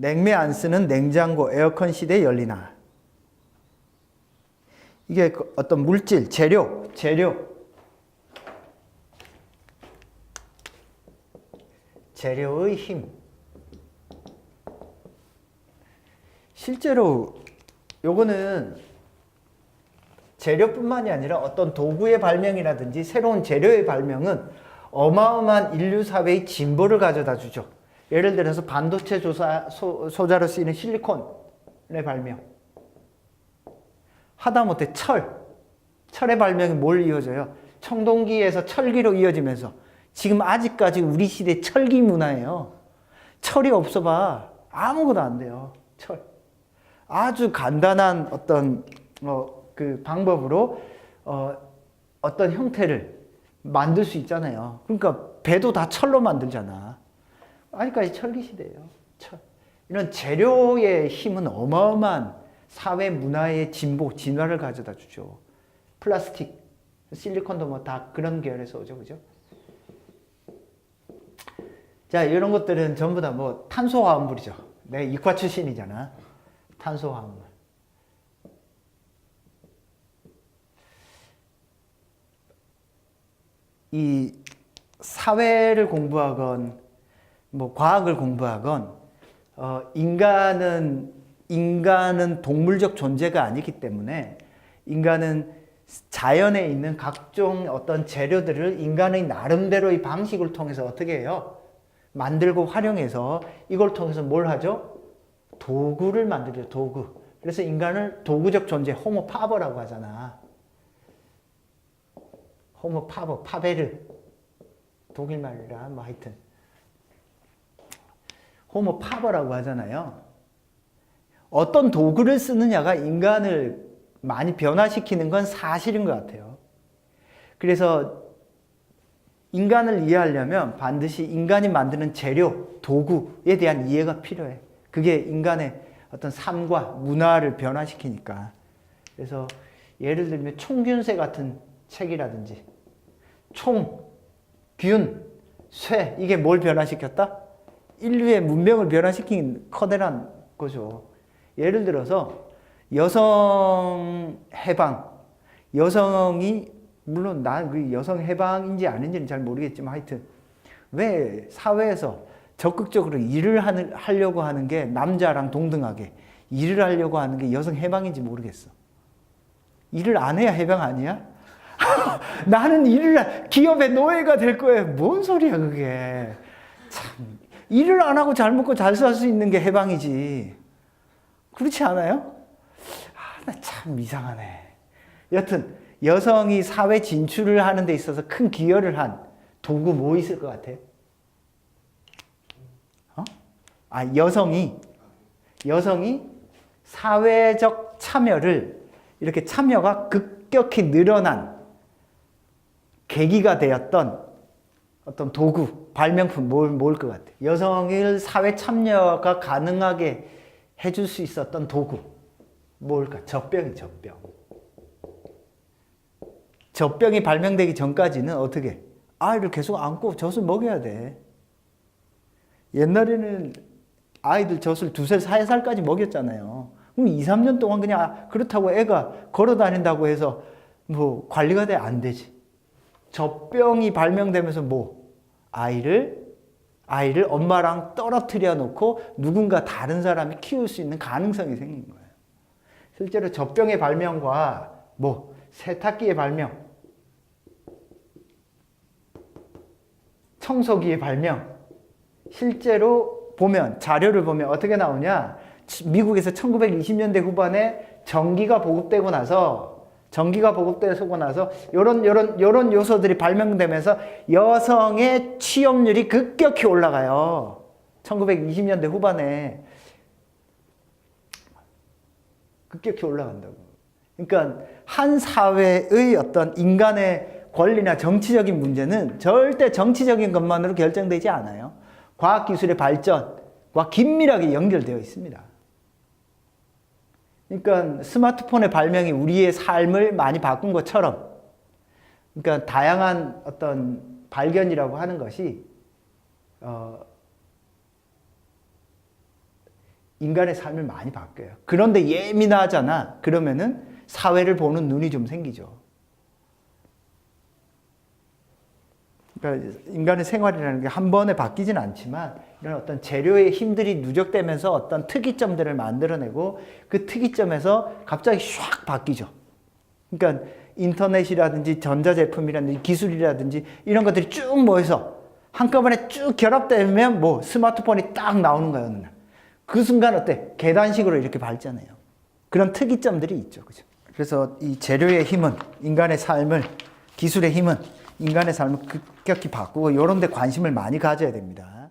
냉매 안 쓰는 냉장고, 에어컨 시대에 열리나. 이게 어떤 물질, 재료의 힘. 실제로 요거는 재료뿐만이 아니라 어떤 도구의 발명이라든지 새로운 재료의 발명은 어마어마한 인류 사회의 진보를 가져다 주죠. 예를 들어서 반도체 소자로 쓰이는 실리콘의 발명. 하다못해 철의 발명이 뭘 이어져요? 청동기에서 철기로 이어지면서 지금 아직까지 우리 시대 철기 문화예요. 철이 없어봐 아무것도 안 돼요. 철. 아주 간단한 어떤 그 방법으로 어떤 형태를 만들 수 있잖아요. 그러니까 배도 다 철로 만들잖아. 아직까지 철기 시대예요. 철. 이런 재료의 힘은 어마어마한 사회 문화의 진보, 진화를 가져다 주죠. 플라스틱, 실리콘도 뭐 다 그런 계열에서 오죠, 그죠? 자, 이런 것들은 전부 다 뭐 탄소화합물이죠. 내가 이과 출신이잖아. 탄소화합물. 이 사회를 공부하건 뭐 과학을 공부하건 인간은 동물적 존재가 아니기 때문에 인간은 자연에 있는 각종 어떤 재료들을 인간의 나름대로의 방식을 통해서 어떻게 해요? 만들고 활용해서 이걸 통해서 뭘 하죠? 도구를 만들죠. 도구. 그래서 인간을 도구적 존재, 호모 파버라고 하잖아. 호모 파버, 파베르. 독일 말이라 뭐 하여튼 호모 파버라고 하잖아요. 어떤 도구를 쓰느냐가 인간을 많이 변화시키는 건 사실인 것 같아요. 그래서 인간을 이해하려면 반드시 인간이 만드는 재료, 도구에 대한 이해가 필요해. 그게 인간의 어떤 삶과 문화를 변화시키니까. 그래서 예를 들면 총균세 같은 책이라든지 총, 균, 쇠 이게 뭘 변화시켰다? 인류의 문명을 변화시킨 커다란 거죠. 예를 들어서 여성 해방, 여성이 물론 난 그 여성 해방인지 아닌지는 잘 모르겠지만 하여튼 왜 사회에서 적극적으로 일을 하려고 하는 게 남자랑 동등하게 일을 하려고 하는 게 여성 해방인지 모르겠어. 일을 안 해야 해방 아니야? 나는 기업의 노예가 될 거예요. 뭔 소리야 그게. 참 일을 안 하고 잘 먹고 잘 살 수 있는 게 해방이지. 그렇지 않아요? 나 참 이상하네. 여튼 여성이 사회 진출을 하는 데 있어서 큰 기여를 한 도구 뭐 있을 것 같아요? 여성이 사회적 참여를 이렇게 참여가 급격히 늘어난 계기가 되었던 어떤 도구, 발명품 뭘 것 같아요? 여성을 사회 참여가 가능하게 해줄 수 있었던 도구 뭘까? 젖병이 젖병. 젖병이 발명되기 전까지는 어떻게? 아이를 계속 안고 젖을 먹여야 돼. 옛날에는 아이들 젖을 2살, 4살까지 먹였잖아요. 그럼 2, 3년 동안 그냥 그렇다고 애가 걸어 다닌다고 해서 뭐 관리가 안 되지. 젖병이 발명되면서 아이를 엄마랑 떨어뜨려 놓고 누군가 다른 사람이 키울 수 있는 가능성이 생긴 거예요. 실제로 젖병의 발명과 세탁기의 발명, 청소기의 발명, 실제로 보면 자료를 보면 어떻게 나오냐? 미국에서 1920년대 후반에 전기가 보급되고 나서 요런 요소들이 발명되면서 여성의 취업률이 급격히 올라가요. 1920년대 후반에 급격히 올라간다고. 그러니까 한 사회의 어떤 인간의 권리나 정치적인 문제는 절대 정치적인 것만으로 결정되지 않아요. 과학기술의 발전과 긴밀하게 연결되어 있습니다. 그러니까 스마트폰의 발명이 우리의 삶을 많이 바꾼 것처럼, 그러니까 다양한 어떤 발견이라고 하는 것이 인간의 삶을 많이 바뀌어요. 그런데 예민하잖아. 그러면은 사회를 보는 눈이 좀 생기죠. 그러니까 인간의 생활이라는 게 한 번에 바뀌진 않지만 이런 어떤 재료의 힘들이 누적되면서 어떤 특이점들을 만들어내고 그 특이점에서 갑자기 샥 바뀌죠. 그러니까 인터넷이라든지 전자제품이라든지 기술이라든지 이런 것들이 쭉 모여서 한꺼번에 쭉 결합되면 뭐 스마트폰이 딱 나오는 거예요. 어느 날. 그 순간 어때? 계단식으로 이렇게 밟잖아요. 그런 특이점들이 있죠. 그죠? 그래서 이 재료의 힘은 인간의 삶을, 기술의 힘은 인간의 삶을 급격히 바꾸고 이런 데 관심을 많이 가져야 됩니다.